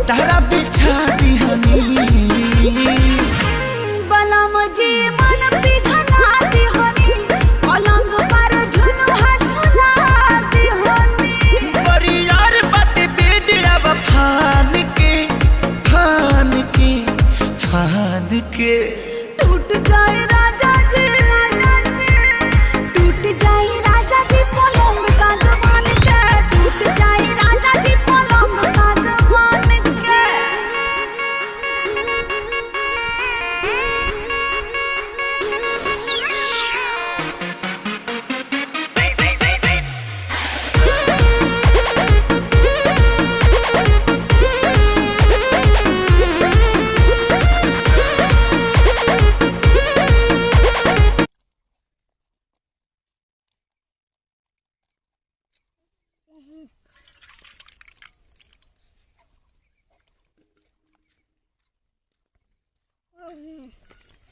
चटारा बिछा दिहनी बलम जी मन पिघला दिहनी पलंग पर झुलुहा झुला दिहनी बड़ी यार बात बेड अब फान के टूट जाए राजा जी पलंग सागवान के टूट जाए राजा जी पलंग सागवान के Mm-hmm.